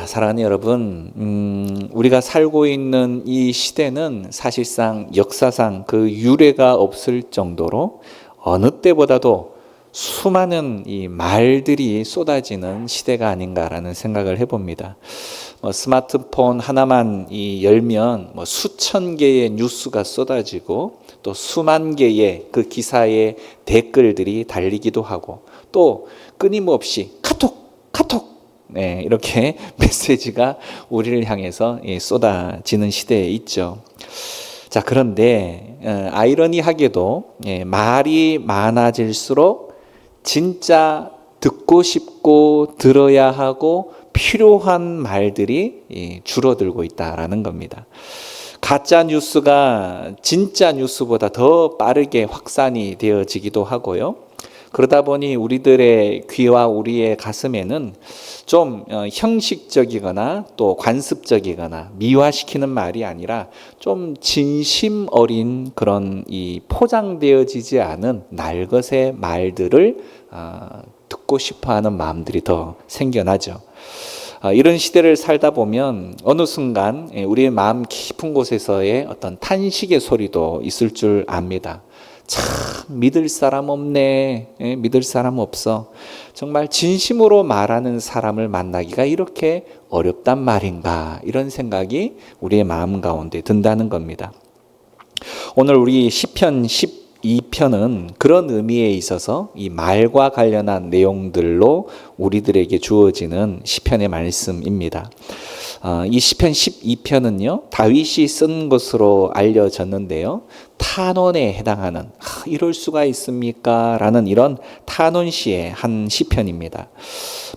사랑하는 여러분, 우리가 살고 있는 이 시대는 사실상 역사상 그 유례가 없을 정도로 어느 때보다도 수많은 이 말들이 쏟아지는 시대가 아닌가라는 생각을 해봅니다. 스마트폰 하나만 열면 수천 개의 뉴스가 쏟아지고 또 수만 개의 그 기사의 댓글들이 달리기도 하고 또 끊임없이 카톡 네, 이렇게 메시지가 우리를 향해서 쏟아지는 시대에 있죠. 자, 그런데 아이러니하게도 말이 많아질수록 진짜 듣고 싶고 들어야 하고 필요한 말들이 줄어들고 있다라는 겁니다. 가짜 뉴스가 진짜 뉴스보다 더 빠르게 확산이 되어지기도 하고요. 그러다 보니 우리들의 귀와 우리의 가슴에는 좀 형식적이거나 또 관습적이거나 미화시키는 말이 아니라 좀 진심 어린 그런 이 포장되어지지 않은 날것의 말들을 듣고 싶어하는 마음들이 더 생겨나죠. 이런 시대를 살다 보면 어느 순간 우리의 마음 깊은 곳에서의 어떤 탄식의 소리도 있을 줄 압니다. 참 믿을 사람 없네. 믿을 사람 없어. 정말 진심으로 말하는 사람을 만나기가 이렇게 어렵단 말인가, 이런 생각이 우리의 마음 가운데 든다는 겁니다. 오늘 우리 시편 12편은 그런 의미에 있어서 이 말과 관련한 내용들로 우리들에게 주어지는 시편의 말씀입니다. 이 시편 12편은요 다윗이 쓴 것으로 알려졌는데요, 탄원에 해당하는 이럴 수가 있습니까? 라는 이런 탄원시의 한 시편입니다.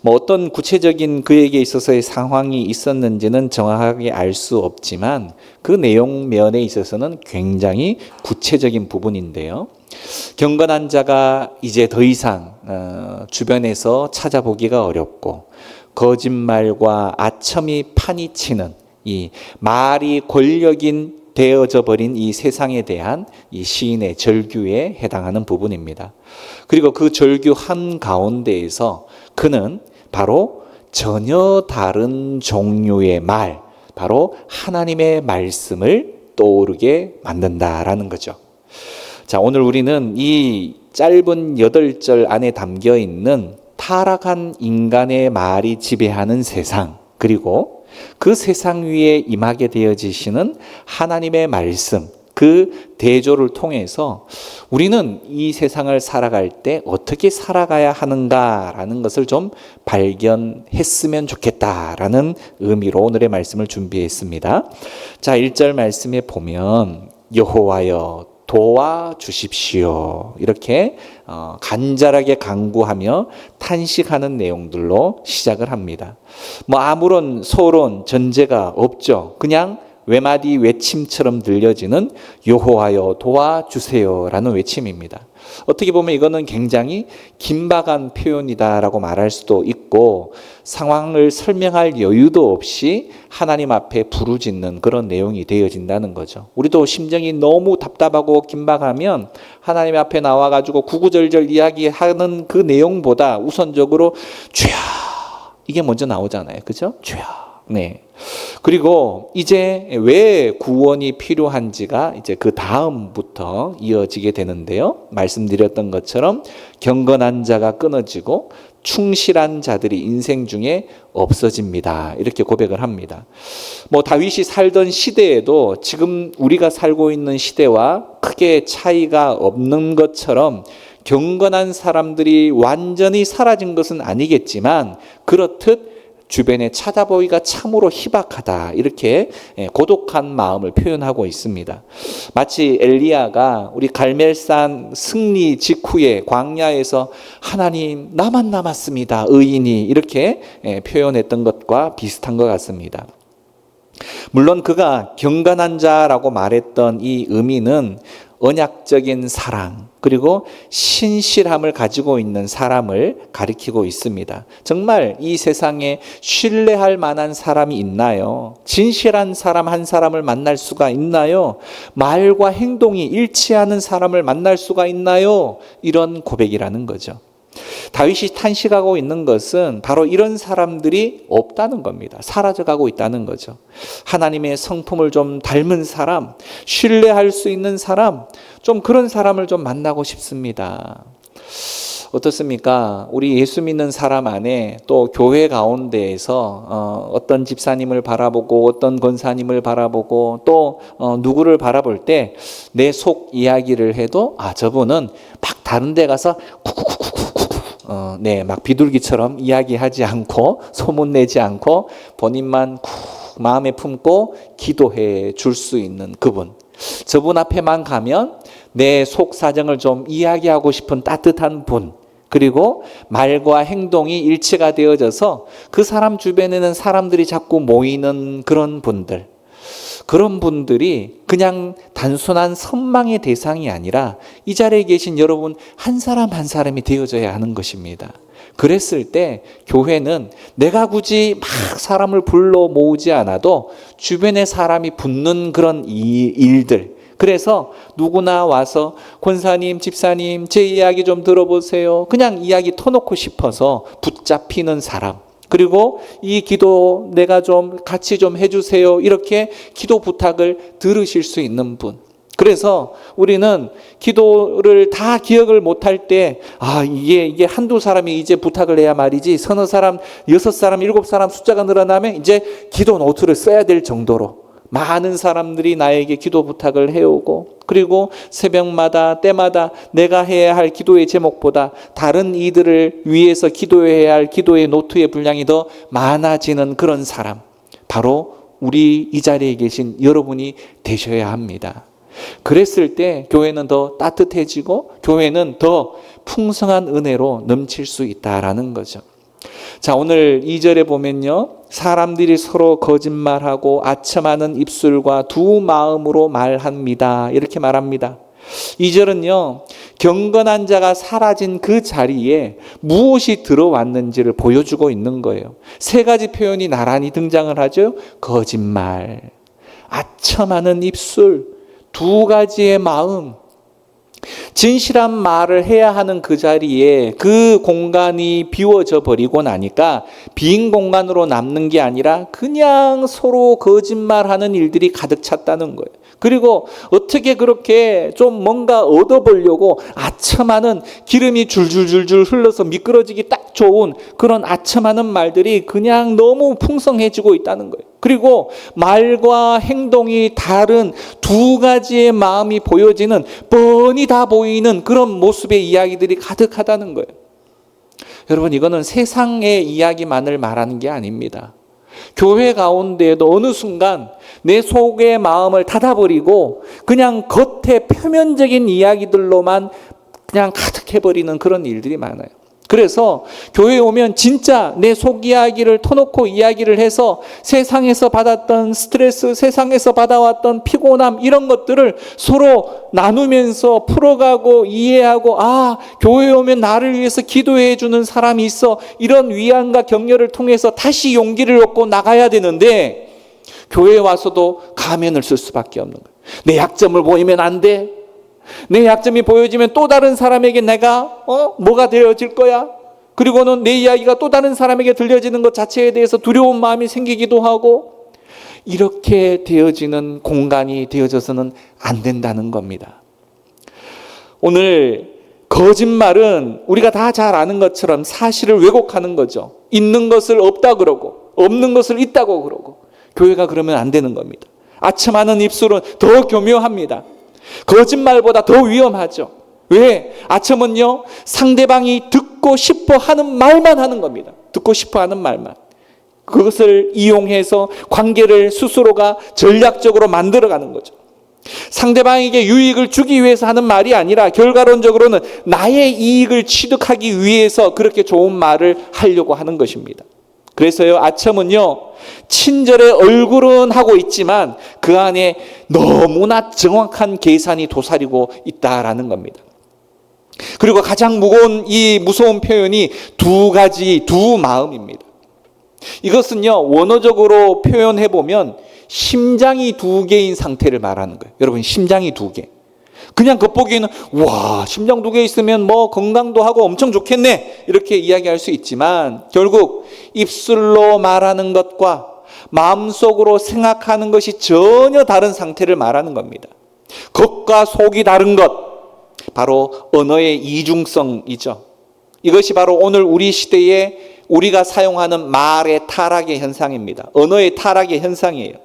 어떤 구체적인 그에게 있어서의 상황이 있었는지는 정확하게 알 수 없지만 그 내용 면에 있어서는 굉장히 구체적인 부분인데요, 경건한 자가 이제 더 이상 주변에서 찾아보기가 어렵고 거짓말과 아첨이 파니치는 이 말이 권력인 되어져 버린 이 세상에 대한 이 시인의 절규에 해당하는 부분입니다. 그리고 그 절규 한가운데에서 그는 바로 전혀 다른 종류의 말, 바로 하나님의 말씀을 떠오르게 만든다라는 거죠. 자, 오늘 우리는 이 짧은 8절 안에 담겨 있는 타락한 인간의 말이 지배하는 세상, 그리고 그 세상 위에 임하게 되어지시는 하나님의 말씀, 그 대조를 통해서 우리는 이 세상을 살아갈 때 어떻게 살아가야 하는가라는 것을 좀 발견했으면 좋겠다라는 의미로 오늘의 말씀을 준비했습니다. 자, 1절 말씀에 보면 여호와여 도와주십시오, 이렇게 간절하게 간구하며 탄식하는 내용들로 시작을 합니다. 아무런 소론, 전제가 없죠. 그냥 외마디 외침처럼 들려지는 여호와여 도와주세요라는 외침입니다. 어떻게 보면 이거는 굉장히 긴박한 표현이다라고 말할 수도 있고 상황을 설명할 여유도 없이 하나님 앞에 부르짖는 그런 내용이 되어진다는 거죠. 우리도 심정이 너무 답답하고 긴박하면 하나님 앞에 나와가지고 구구절절 이야기하는 그 내용보다 우선적으로 주여, 이게 먼저 나오잖아요. 그죠? 주여. 네. 그리고 이제 왜 구원이 필요한지가 이제 그 다음부터 이어지게 되는데요, 말씀드렸던 것처럼 경건한 자가 끊어지고 충실한 자들이 인생 중에 없어집니다, 이렇게 고백을 합니다. 다윗이 살던 시대에도 지금 우리가 살고 있는 시대와 크게 차이가 없는 것처럼 경건한 사람들이 완전히 사라진 것은 아니겠지만 그렇듯 주변에 찾아보기가 참으로 희박하다, 이렇게 고독한 마음을 표현하고 있습니다. 마치 엘리야가 우리 갈멜산 승리 직후에 광야에서 하나님 나만 남았습니다, 의인이, 이렇게 표현했던 것과 비슷한 것 같습니다. 물론 그가 경건한 자라고 말했던 이 의미는 언약적인 사랑, 그리고 신실함을 가지고 있는 사람을 가리키고 있습니다. 정말 이 세상에 신뢰할 만한 사람이 있나요? 진실한 사람 한 사람을 만날 수가 있나요? 말과 행동이 일치하는 사람을 만날 수가 있나요? 이런 고백이라는 거죠. 다윗이 탄식하고 있는 것은 바로 이런 사람들이 없다는 겁니다. 사라져가고 있다는 거죠. 하나님의 성품을 좀 닮은 사람, 신뢰할 수 있는 사람, 좀 그런 사람을 좀 만나고 싶습니다. 어떻습니까? 우리 예수 믿는 사람 안에 또 교회 가운데에서 어떤 집사님을 바라보고 어떤 권사님을 바라보고 또 누구를 바라볼 때 내 속 이야기를 해도 저분은 막 다른 데 가서 막 비둘기처럼 이야기하지 않고 소문내지 않고 본인만 마음에 품고 기도해 줄 수 있는 그분. 저분 앞에만 가면 내 속 사정을 좀 이야기하고 싶은 따뜻한 분. 그리고 말과 행동이 일치가 되어져서 그 사람 주변에는 사람들이 자꾸 모이는 그런 분들. 그런 분들이 그냥 단순한 선망의 대상이 아니라 이 자리에 계신 여러분 한 사람 한 사람이 되어져야 하는 것입니다. 그랬을 때 교회는 내가 굳이 막 사람을 불러 모으지 않아도 주변에 사람이 붙는 그런 일들, 그래서 누구나 와서 권사님, 집사님 제 이야기 좀 들어보세요. 그냥 이야기 터놓고 싶어서 붙잡히는 사람. 그리고 이 기도 내가 좀 같이 좀 해주세요. 이렇게 기도 부탁을 들으실 수 있는 분. 그래서 우리는 기도를 다 기억을 못할 때 이게 한두 사람이 이제 부탁을 해야 말이지 서너 사람, 6사람, 7사람 숫자가 늘어나면 이제 기도 노트를 써야 될 정도로 많은 사람들이 나에게 기도 부탁을 해오고 그리고 새벽마다 때마다 내가 해야 할 기도의 제목보다 다른 이들을 위해서 기도해야 할 기도의 노트의 분량이 더 많아지는 그런 사람, 바로 우리 이 자리에 계신 여러분이 되셔야 합니다. 그랬을 때 교회는 더 따뜻해지고 교회는 더 풍성한 은혜로 넘칠 수 있다라는 거죠. 자, 오늘 2절에 보면요, 사람들이 서로 거짓말하고 아첨하는 입술과 두 마음으로 말합니다. 이렇게 말합니다. 2절은요, 경건한 자가 사라진 그 자리에 무엇이 들어왔는지를 보여주고 있는 거예요. 세 가지 표현이 나란히 등장을 하죠. 거짓말, 아첨하는 입술, 두 가지의 마음. 진실한 말을 해야 하는 그 자리에 그 공간이 비워져 버리고 나니까 빈 공간으로 남는 게 아니라 그냥 서로 거짓말하는 일들이 가득 찼다는 거예요. 그리고 어떻게 그렇게 좀 뭔가 얻어보려고 아첨하는, 기름이 줄줄줄줄 흘러서 미끄러지기 딱 좋은 그런 아첨하는 말들이 그냥 너무 풍성해지고 있다는 거예요. 그리고 말과 행동이 다른 두 가지의 마음이 보여지는, 뻔히 다 보이는 그런 모습의 이야기들이 가득하다는 거예요. 여러분, 이거는 세상의 이야기만을 말하는 게 아닙니다. 교회 가운데에도 어느 순간 내 속의 마음을 닫아버리고 그냥 겉에 표면적인 이야기들로만 그냥 가득해버리는 그런 일들이 많아요. 그래서 교회에 오면 진짜 내 속 이야기를 터놓고 이야기를 해서 세상에서 받았던 스트레스, 세상에서 받아왔던 피곤함, 이런 것들을 서로 나누면서 풀어가고 이해하고, 교회에 오면 나를 위해서 기도해 주는 사람이 있어, 이런 위안과 격려를 통해서 다시 용기를 얻고 나가야 되는데, 교회에 와서도 가면을 쓸 수밖에 없는 거예요. 내 약점을 보이면 안 돼. 내 약점이 보여지면 또 다른 사람에게 내가 뭐가 되어질 거야. 그리고는 내 이야기가 또 다른 사람에게 들려지는 것 자체에 대해서 두려운 마음이 생기기도 하고, 이렇게 되어지는 공간이 되어져서는 안 된다는 겁니다. 오늘 거짓말은 우리가 다 잘 아는 것처럼 사실을 왜곡하는 거죠. 있는 것을 없다 그러고 없는 것을 있다고 그러고. 교회가 그러면 안 되는 겁니다. 아첨하는 입술은 더 교묘합니다. 거짓말보다 더 위험하죠. 왜? 아첨은요, 상대방이 듣고 싶어 하는 말만 하는 겁니다. 듣고 싶어 하는 말만. 그것을 이용해서 관계를 스스로가 전략적으로 만들어가는 거죠. 상대방에게 유익을 주기 위해서 하는 말이 아니라 결과론적으로는 나의 이익을 취득하기 위해서 그렇게 좋은 말을 하려고 하는 것입니다. 그래서요, 아첨은요, 친절의 얼굴은 하고 있지만 그 안에 너무나 정확한 계산이 도사리고 있다라는 겁니다. 그리고 가장 무서운 표현이 두 가지, 두 마음입니다. 이것은요, 원어적으로 표현해 보면 심장이 두 개인 상태를 말하는 거예요. 여러분, 심장이 두 개. 그냥 겉보기에는 와, 심장 2개 있으면 뭐 건강도 하고 엄청 좋겠네, 이렇게 이야기할 수 있지만 결국 입술로 말하는 것과 마음속으로 생각하는 것이 전혀 다른 상태를 말하는 겁니다. 겉과 속이 다른 것, 바로 언어의 이중성이죠. 이것이 바로 오늘 우리 시대에 우리가 사용하는 말의 타락의 현상입니다. 언어의 타락의 현상이에요.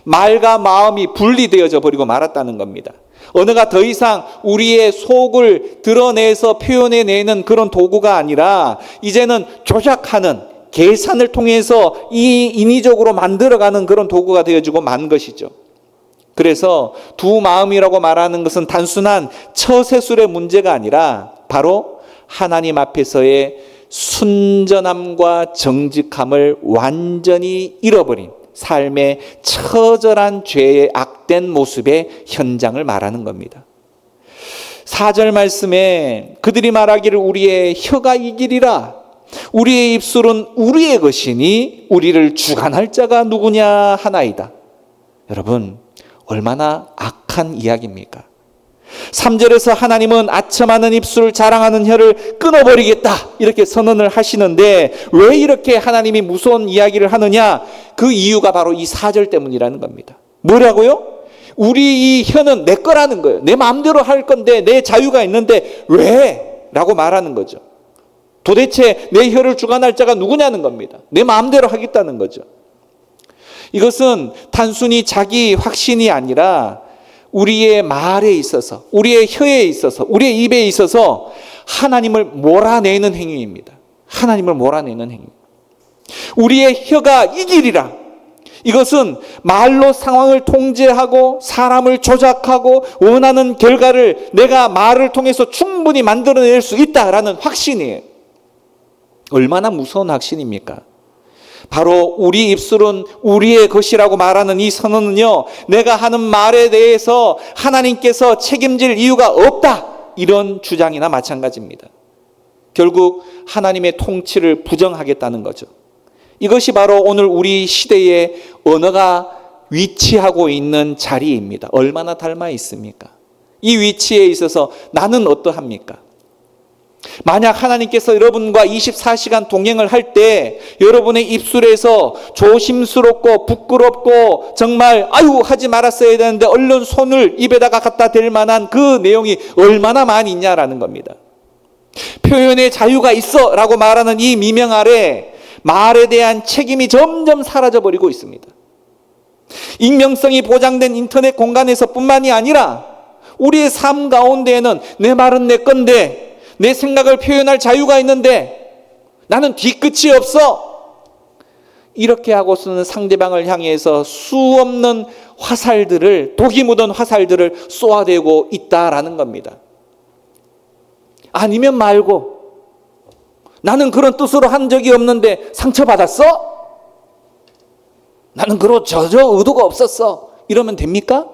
말과 마음이 분리되어져 버리고 말았다는 겁니다. 언어가 더 이상 우리의 속을 드러내서 표현해내는 그런 도구가 아니라 이제는 조작하는, 계산을 통해서 인위적으로 만들어가는 그런 도구가 되어지고 만 것이죠. 그래서 두 마음이라고 말하는 것은 단순한 처세술의 문제가 아니라 바로 하나님 앞에서의 순전함과 정직함을 완전히 잃어버린 삶의 처절한 죄의 악된 모습의 현장을 말하는 겁니다. 4절 말씀에 그들이 말하기를 우리의 혀가 이기리라, 우리의 입술은 우리의 것이니 우리를 주관할 자가 누구냐 하나이다. 여러분, 얼마나 악한 이야기입니까? 3절에서 하나님은 아첨하는 입술을 자랑하는 혀를 끊어버리겠다, 이렇게 선언을 하시는데 왜 이렇게 하나님이 무서운 이야기를 하느냐? 그 이유가 바로 이 4절 때문이라는 겁니다. 뭐라고요? 우리 이 혀는 내 거라는 거예요. 내 마음대로 할 건데, 내 자유가 있는데 왜? 라고 말하는 거죠. 도대체 내 혀를 주관할 자가 누구냐는 겁니다. 내 마음대로 하겠다는 거죠. 이것은 단순히 자기 확신이 아니라 우리의 말에 있어서, 우리의 혀에 있어서, 우리의 입에 있어서 하나님을 몰아내는 행위입니다. 하나님을 몰아내는 행위. 우리의 혀가 이기리라. 이것은 말로 상황을 통제하고 사람을 조작하고 원하는 결과를 내가 말을 통해서 충분히 만들어낼 수 있다라는 확신이에요. 얼마나 무서운 확신입니까? 바로 우리 입술은 우리의 것이라고 말하는 이 선언은요, 내가 하는 말에 대해서 하나님께서 책임질 이유가 없다, 이런 주장이나 마찬가지입니다. 결국 하나님의 통치를 부정하겠다는 거죠. 이것이 바로 오늘 우리 시대의 언어가 위치하고 있는 자리입니다. 얼마나 닮아 있습니까? 이 위치에 있어서 나는 어떠합니까? 만약 하나님께서 여러분과 24시간 동행을 할 때 여러분의 입술에서 조심스럽고 부끄럽고 정말 아유 하지 말았어야 되는데 얼른 손을 입에다가 갖다 댈 만한 그 내용이 얼마나 많이 있냐라는 겁니다. 표현의 자유가 있어 라고 말하는 이 미명 아래 말에 대한 책임이 점점 사라져버리고 있습니다. 익명성이 보장된 인터넷 공간에서 뿐만이 아니라 우리의 삶 가운데에는 내 말은 내 건데, 내 생각을 표현할 자유가 있는데 나는 뒤끝이 없어, 이렇게 하고서는 상대방을 향해서 수없는 화살들을, 독이 묻은 화살들을 쏘아대고 있다라는 겁니다. 아니면 말고 나는 그런 뜻으로 한 적이 없는데 상처받았어? 나는 그런 전혀 의도가 없었어, 이러면 됩니까?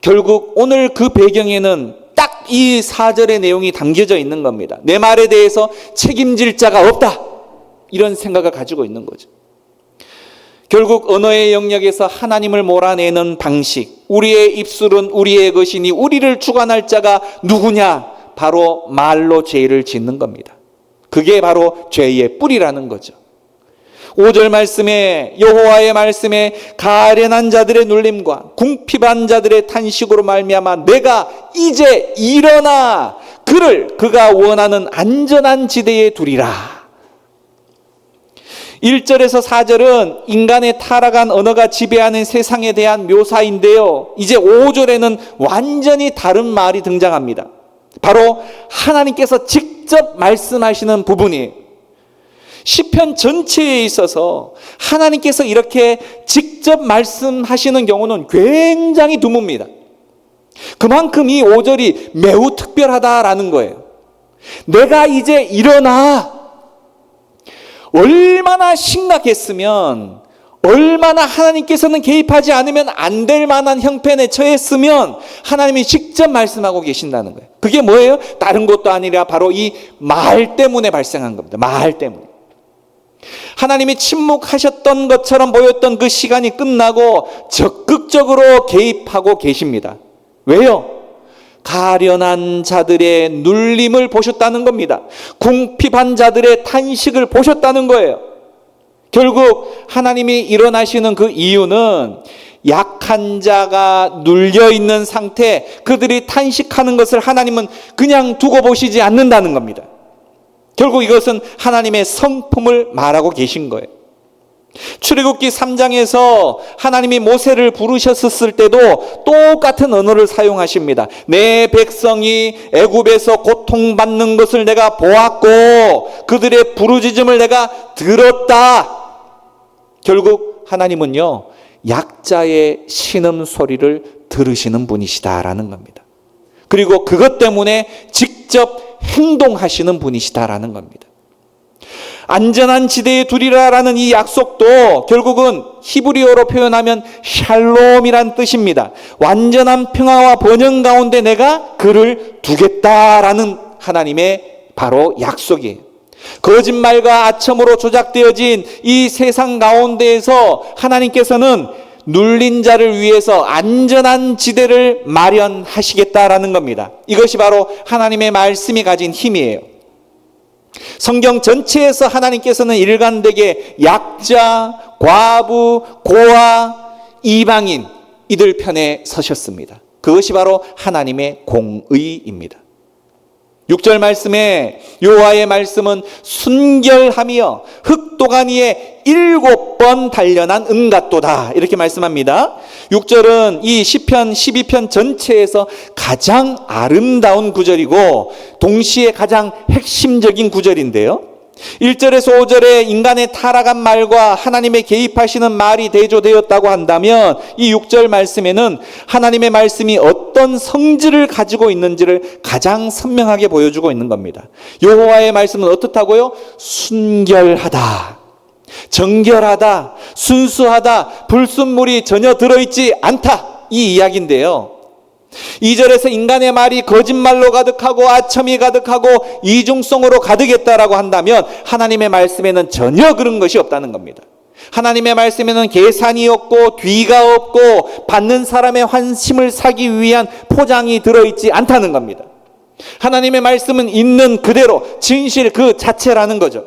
결국 오늘 그 배경에는 딱 이 4절의 내용이 담겨져 있는 겁니다. 내 말에 대해서 책임질 자가 없다, 이런 생각을 가지고 있는 거죠. 결국 언어의 영역에서 하나님을 몰아내는 방식, 우리의 입술은 우리의 것이니 우리를 주관할 자가 누구냐? 바로 말로 죄를 짓는 겁니다. 그게 바로 죄의 뿌리라는 거죠. 5절 말씀에 여호와의 말씀에 가련한 자들의 눌림과 궁핍한 자들의 탄식으로 말미암아 내가 이제 일어나 그를 그가 원하는 안전한 지대에 두리라. 1절에서 4절은 인간의 타락한 언어가 지배하는 세상에 대한 묘사인데요, 이제 5절에는 완전히 다른 말이 등장합니다. 바로 하나님께서 직접 말씀하시는 부분이에요. 시편 전체에 있어서 하나님께서 이렇게 직접 말씀하시는 경우는 굉장히 드뭅니다. 그만큼 이 5절이 매우 특별하다라는 거예요. 내가 이제 일어나. 얼마나 심각했으면, 얼마나 하나님께서는 개입하지 않으면 안 될 만한 형편에 처했으면 하나님이 직접 말씀하고 계신다는 거예요. 그게 뭐예요? 다른 것도 아니라 바로 이 말 때문에 발생한 겁니다. 말 때문에. 하나님이 침묵하셨던 것처럼 보였던 그 시간이 끝나고 적극적으로 개입하고 계십니다. 왜요? 가련한 자들의 눌림을 보셨다는 겁니다. 궁핍한 자들의 탄식을 보셨다는 거예요. 결국 하나님이 일어나시는 그 이유는 약한 자가 눌려있는 상태, 그들이 탄식하는 것을 하나님은 그냥 두고 보시지 않는다는 겁니다. 결국 이것은 하나님의 성품을 말하고 계신 거예요. 출애굽기 3장에서 하나님이 모세를 부르셨을 때도 똑같은 언어를 사용하십니다. 내 백성이 애굽에서 고통받는 것을 내가 보았고 그들의 부르짖음을 내가 들었다. 결국 하나님은요, 약자의 신음소리를 들으시는 분이시다라는 겁니다. 그리고 그것 때문에 직접 행동하시는 분이시다라는 겁니다. 안전한 지대에 두리라라는 이 약속도 결국은 히브리어로 표현하면 샬롬이란 뜻입니다. 완전한 평화와 번영 가운데 내가 그를 두겠다라는 하나님의 바로 약속이에요. 거짓말과 아첨으로 조작되어진 이 세상 가운데에서 하나님께서는 눌린 자를 위해서 안전한 지대를 마련하시겠다라는 겁니다. 이것이 바로 하나님의 말씀이 가진 힘이에요. 성경 전체에서 하나님께서는 일관되게 약자, 과부, 고아, 이방인 이들 편에 서셨습니다. 그것이 바로 하나님의 공의입니다. 6절 말씀에 여호와의 말씀은 순결하며 흙도가니에 7번 단련한 은같도다 이렇게 말씀합니다. 6절은 이 시편 12편 전체에서 가장 아름다운 구절이고 동시에 가장 핵심적인 구절인데요. 1절에서 5절에 인간의 타락한 말과 하나님의 개입하시는 말이 대조되었다고 한다면 이 6절 말씀에는 하나님의 말씀이 어떤 성질을 가지고 있는지를 가장 선명하게 보여주고 있는 겁니다. 여호와의 말씀은 어떻다고요? 순결하다, 정결하다, 순수하다, 불순물이 전혀 들어있지 않다, 이 이야기인데요. 2절에서 인간의 말이 거짓말로 가득하고 아첨이 가득하고 이중성으로 가득했다라고 한다면 하나님의 말씀에는 전혀 그런 것이 없다는 겁니다. 하나님의 말씀에는 계산이 없고 뒤가 없고 받는 사람의 환심을 사기 위한 포장이 들어있지 않다는 겁니다. 하나님의 말씀은 있는 그대로 진실 그 자체라는 거죠.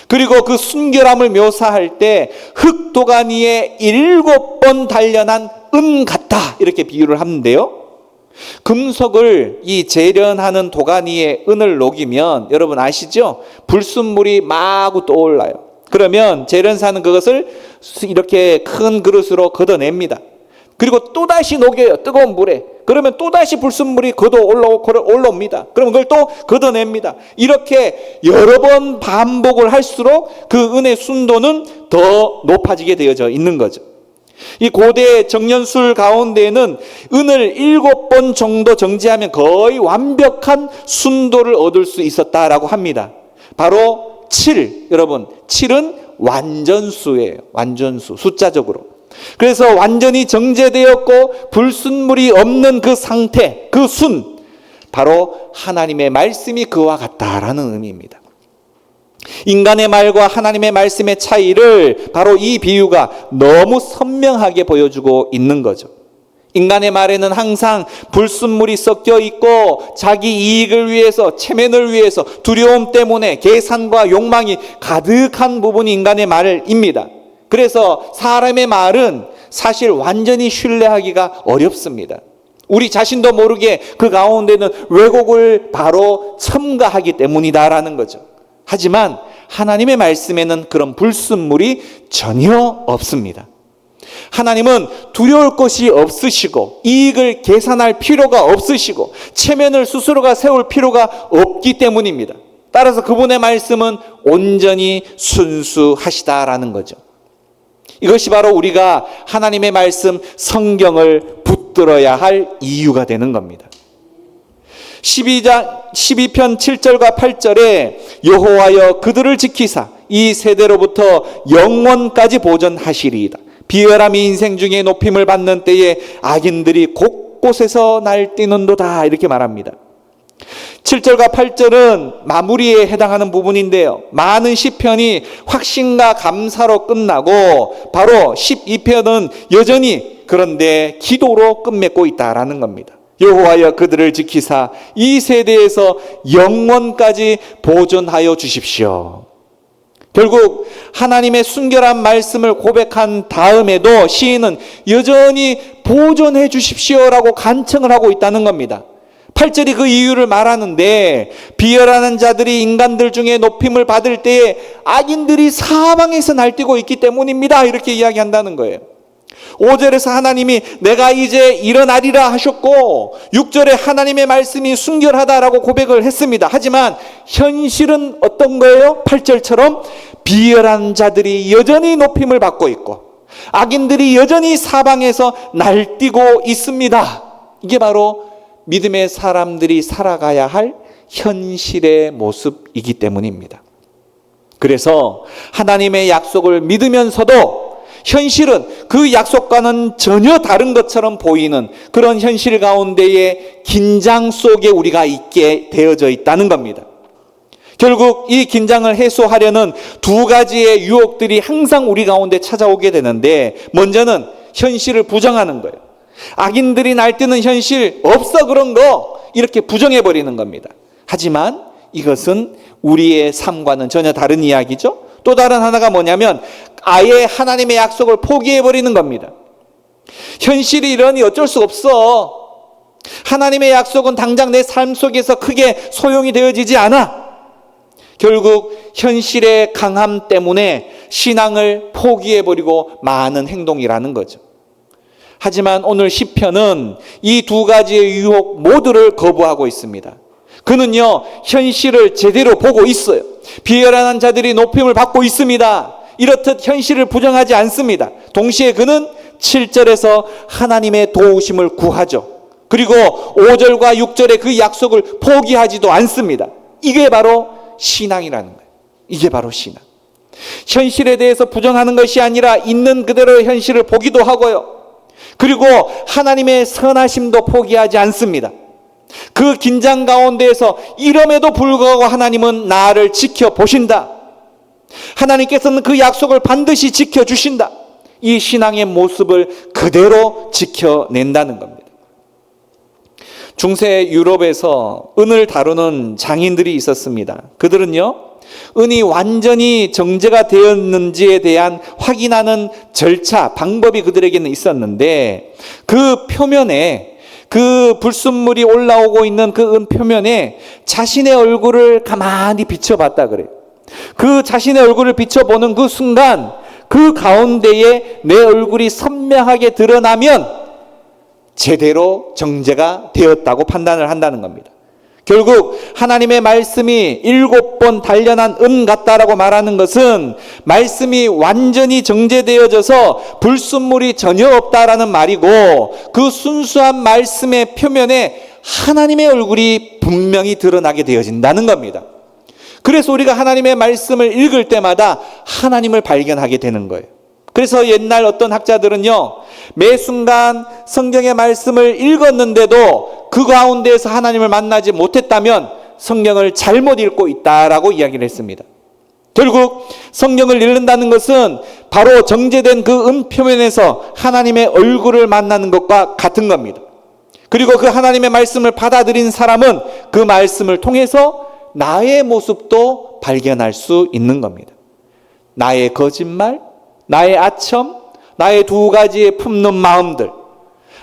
그리고 그 순결함을 묘사할 때 흙도가니에 7번 단련한 은 같다 이렇게 비유를 하는데요. 금속을 이 재련하는 도가니에 은을 녹이면 여러분 아시죠? 불순물이 마구 떠올라요. 그러면 재련사는 그것을 이렇게 큰 그릇으로 걷어냅니다. 그리고 또다시 녹여요. 뜨거운 물에. 그러면 또다시 불순물이 올라옵니다. 그러면 그걸 또 걷어냅니다. 이렇게 여러 번 반복을 할수록 그 은의 순도는 더 높아지게 되어져 있는 거죠. 이 고대 정년술 가운데에는 은을 7번 정도 정제하면 거의 완벽한 순도를 얻을 수 있었다라고 합니다. 바로 7, 여러분 7은 완전수예요. 완전수, 숫자적으로. 그래서 완전히 정제되었고 불순물이 없는 그 상태, 그 순, 바로 하나님의 말씀이 그와 같다라는 의미입니다. 인간의 말과 하나님의 말씀의 차이를 바로 이 비유가 너무 선명하게 보여주고 있는 거죠. 인간의 말에는 항상 불순물이 섞여 있고 자기 이익을 위해서, 체면을 위해서 두려움 때문에 계산과 욕망이 가득한 부분이 인간의 말입니다. 그래서 사람의 말은 사실 완전히 신뢰하기가 어렵습니다. 우리 자신도 모르게 그 가운데는 왜곡을 바로 첨가하기 때문이다라는 거죠. 하지만 하나님의 말씀에는 그런 불순물이 전혀 없습니다. 하나님은 두려울 것이 없으시고 이익을 계산할 필요가 없으시고 체면을 스스로가 세울 필요가 없기 때문입니다. 따라서 그분의 말씀은 온전히 순수하시다라는 거죠. 이것이 바로 우리가 하나님의 말씀 성경을 붙들어야 할 이유가 되는 겁니다. 12편 7절과 8절에 여호와여 그들을 지키사 이 세대로부터 영원까지 보존하시리이다. 비열함이 인생 중에 높임을 받는 때에 악인들이 곳곳에서 날뛰는도다 이렇게 말합니다. 7절과 8절은 마무리에 해당하는 부분인데요. 많은 시편이 확신과 감사로 끝나고 바로 12편은 여전히 그런데 기도로 끝맺고 있다라는 겁니다. 여호와여 그들을 지키사 이 세대에서 영원까지 보존하여 주십시오. 결국 하나님의 순결한 말씀을 고백한 다음에도 시인은 여전히 보존해 주십시오라고 간청을 하고 있다는 겁니다. 8절이 그 이유를 말하는데 비열하는 자들이 인간들 중에 높임을 받을 때에 악인들이 사방에서 날뛰고 있기 때문입니다. 이렇게 이야기한다는 거예요. 5절에서 하나님이 내가 이제 일어나리라 하셨고 6절에 하나님의 말씀이 순결하다라고 고백을 했습니다. 하지만 현실은 어떤 거예요? 8절처럼 비열한 자들이 여전히 높임을 받고 있고 악인들이 여전히 사방에서 날뛰고 있습니다. 이게 바로 믿음의 사람들이 살아가야 할 현실의 모습이기 때문입니다. 그래서 하나님의 약속을 믿으면서도 현실은 그 약속과는 전혀 다른 것처럼 보이는 그런 현실 가운데의 긴장 속에 우리가 있게 되어져 있다는 겁니다. 결국 이 긴장을 해소하려는 두 가지의 유혹들이 항상 우리 가운데 찾아오게 되는데, 먼저는 현실을 부정하는 거예요. 악인들이 날뛰는 현실 없어 그런 거 이렇게 부정해버리는 겁니다. 하지만 이것은 우리의 삶과는 전혀 다른 이야기죠. 또 다른 하나가 뭐냐면 아예 하나님의 약속을 포기해버리는 겁니다. 현실이 이러니 어쩔 수 없어. 하나님의 약속은 당장 내 삶 속에서 크게 소용이 되어지지 않아. 결국 현실의 강함 때문에 신앙을 포기해버리고 마는 행동이라는 거죠. 하지만 오늘 시편은 이 두 가지의 유혹 모두를 거부하고 있습니다. 그는요, 현실을 제대로 보고 있어요. 비열한 자들이 높임을 받고 있습니다. 이렇듯 현실을 부정하지 않습니다. 동시에 그는 7절에서 하나님의 도우심을 구하죠. 그리고 5절과 6절의 그 약속을 포기하지도 않습니다. 이게 바로 신앙이라는 거예요. 이게 바로 신앙. 현실에 대해서 부정하는 것이 아니라 있는 그대로의 현실을 보기도 하고요. 그리고 하나님의 선하심도 포기하지 않습니다. 그 긴장 가운데에서 이럼에도 불구하고 하나님은 나를 지켜보신다. 하나님께서는 그 약속을 반드시 지켜주신다. 이 신앙의 모습을 그대로 지켜낸다는 겁니다. 중세 유럽에서 은을 다루는 장인들이 있었습니다. 그들은요, 은이 완전히 정제가 되었는지에 대한 확인하는 절차, 방법이 그들에게는 있었는데 그 표면에, 그 불순물이 올라오고 있는 그 은 표면에 자신의 얼굴을 가만히 비춰봤다 그래요. 그 자신의 얼굴을 비춰보는 그 순간 그 가운데에 내 얼굴이 선명하게 드러나면 제대로 정제가 되었다고 판단을 한다는 겁니다. 결국 하나님의 말씀이 7번 단련한 은 같다라고 말하는 것은 말씀이 완전히 정제되어져서 불순물이 전혀 없다라는 말이고, 그 순수한 말씀의 표면에 하나님의 얼굴이 분명히 드러나게 되어진다는 겁니다. 그래서 우리가 하나님의 말씀을 읽을 때마다 하나님을 발견하게 되는 거예요. 그래서 옛날 어떤 학자들은요, 매 순간 성경의 말씀을 읽었는데도 그 가운데에서 하나님을 만나지 못했다면 성경을 잘못 읽고 있다라고 이야기를 했습니다. 결국 성경을 읽는다는 것은 바로 정제된 그 표면에서 하나님의 얼굴을 만나는 것과 같은 겁니다. 그리고 그 하나님의 말씀을 받아들인 사람은 그 말씀을 통해서 나의 모습도 발견할 수 있는 겁니다. 나의 거짓말, 나의 아첨, 나의 두 가지의 품는 마음들.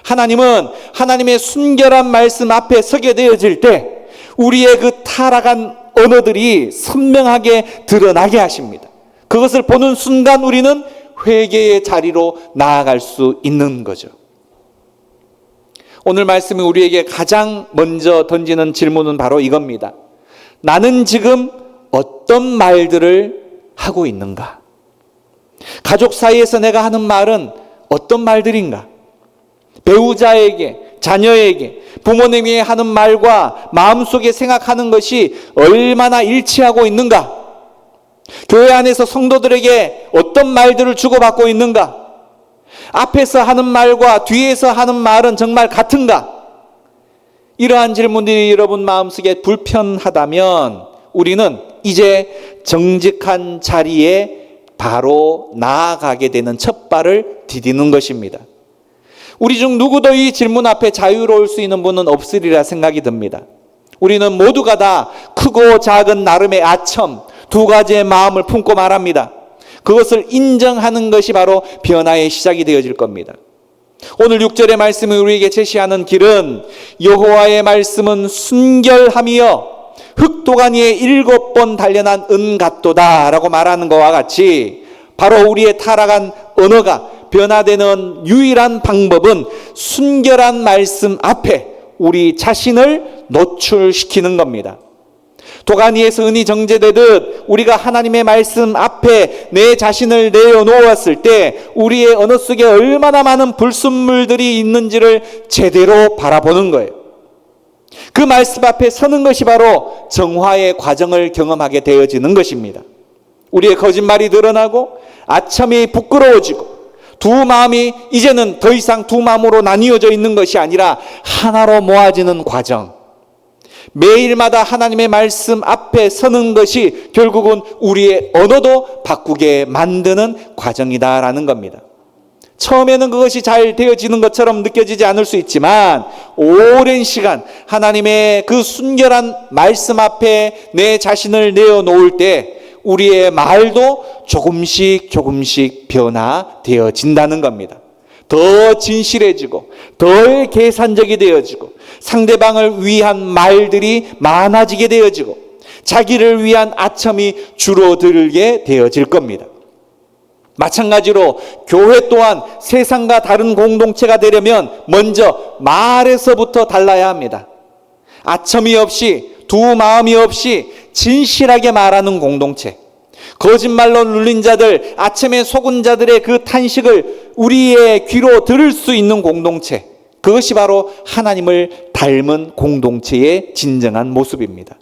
하나님은 하나님의 순결한 말씀 앞에 서게 되어질 때 우리의 그 타락한 언어들이 선명하게 드러나게 하십니다. 그것을 보는 순간 우리는 회개의 자리로 나아갈 수 있는 거죠. 오늘 말씀이 우리에게 가장 먼저 던지는 질문은 바로 이겁니다. 나는 지금 어떤 말들을 하고 있는가? 가족 사이에서 내가 하는 말은 어떤 말들인가? 배우자에게, 자녀에게, 부모님이 하는 말과 마음속에 생각하는 것이 얼마나 일치하고 있는가? 교회 안에서 성도들에게 어떤 말들을 주고받고 있는가? 앞에서 하는 말과 뒤에서 하는 말은 정말 같은가? 이러한 질문들이 여러분 마음속에 불편하다면 우리는 이제 정직한 자리에 바로 나아가게 되는 첫 발을 디디는 것입니다. 우리 중 누구도 이 질문 앞에 자유로울 수 있는 분은 없으리라 생각이 듭니다. 우리는 모두가 다 크고 작은 나름의 아첨, 두 가지의 마음을 품고 말합니다. 그것을 인정하는 것이 바로 변화의 시작이 되어질 겁니다. 오늘 6절의 말씀이 우리에게 제시하는 길은 여호와의 말씀은 순결함이여 흑도가니에 7번 단련한 은갓도다 라고 말하는 것과 같이 바로 우리의 타락한 언어가 변화되는 유일한 방법은 순결한 말씀 앞에 우리 자신을 노출시키는 겁니다. 도가니에서 은이 정제되듯 우리가 하나님의 말씀 앞에 내 자신을 내어놓았을 때 우리의 언어 속에 얼마나 많은 불순물들이 있는지를 제대로 바라보는 거예요. 그 말씀 앞에 서는 것이 바로 정화의 과정을 경험하게 되어지는 것입니다. 우리의 거짓말이 드러나고 아첨이 부끄러워지고 두 마음이 이제는 더 이상 두 마음으로 나뉘어져 있는 것이 아니라 하나로 모아지는 과정. 매일마다 하나님의 말씀 앞에 서는 것이 결국은 우리의 언어도 바꾸게 만드는 과정이다라는 겁니다. 처음에는 그것이 잘 되어지는 것처럼 느껴지지 않을 수 있지만 오랜 시간 하나님의 그 순결한 말씀 앞에 내 자신을 내어놓을 때 우리의 말도 조금씩 변화되어진다는 겁니다. 더 진실해지고 덜 계산적이 되어지고 상대방을 위한 말들이 많아지게 되어지고 자기를 위한 아첨이 줄어들게 되어질 겁니다. 마찬가지로 교회 또한 세상과 다른 공동체가 되려면 먼저 말에서부터 달라야 합니다. 아첨이 없이 두 마음이 없이 진실하게 말하는 공동체, 거짓말로 눌린 자들, 아첨에 속은 자들의 그 탄식을 우리의 귀로 들을 수 있는 공동체, 그것이 바로 하나님을 닮은 공동체의 진정한 모습입니다.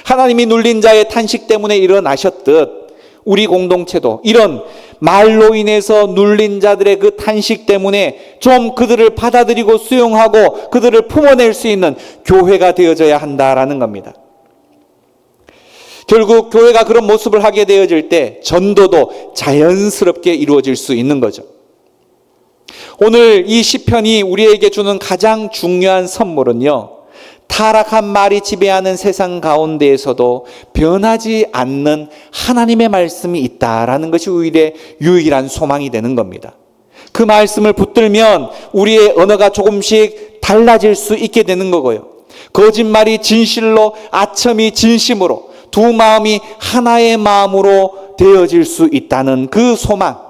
하나님이 눌린 자의 탄식 때문에 일어나셨듯 우리 공동체도 이런 말로 인해서 눌린 자들의 그 탄식 때문에 좀 그들을 받아들이고 수용하고 그들을 품어낼 수 있는 교회가 되어져야 한다라는 겁니다. 결국 교회가 그런 모습을 하게 되어질 때 전도도 자연스럽게 이루어질 수 있는 거죠. 오늘 이 시편이 우리에게 주는 가장 중요한 선물은요, 타락한 말이 지배하는 세상 가운데에서도 변하지 않는 하나님의 말씀이 있다라는 것이 우리의 유일한 소망이 되는 겁니다. 그 말씀을 붙들면 우리의 언어가 조금씩 달라질 수 있게 되는 거고요. 거짓말이 진실로, 아첨이 진심으로, 두 마음이 하나의 마음으로 되어질 수 있다는 그 소망,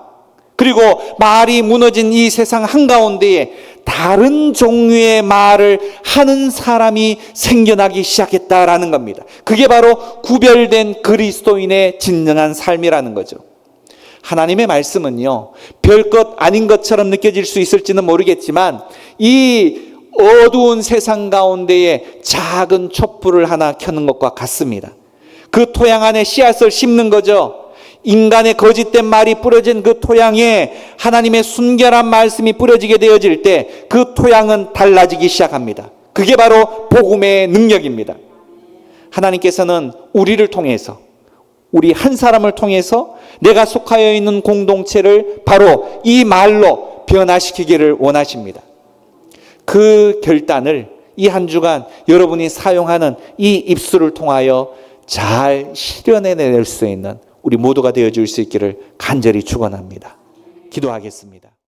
그리고 말이 무너진 이 세상 한가운데에 다른 종류의 말을 하는 사람이 생겨나기 시작했다라는 겁니다. 그게 바로 구별된 그리스도인의 진정한 삶이라는 거죠. 하나님의 말씀은요, 별것 아닌 것처럼 느껴질 수 있을지는 모르겠지만 이 어두운 세상 가운데에 작은 촛불을 하나 켜는 것과 같습니다. 그 토양 안에 씨앗을 심는 거죠. 인간의 거짓된 말이 뿌려진 그 토양에 하나님의 순결한 말씀이 뿌려지게 되어질 때 그 토양은 달라지기 시작합니다. 그게 바로 복음의 능력입니다. 하나님께서는 우리를 통해서, 우리 한 사람을 통해서 내가 속하여 있는 공동체를 바로 이 말로 변화시키기를 원하십니다. 그 결단을 이 한 주간 여러분이 사용하는 이 입술을 통하여 잘 실현해낼 수 있는 우리 모두가 되어줄 수 있기를 간절히 축원합니다. 기도하겠습니다.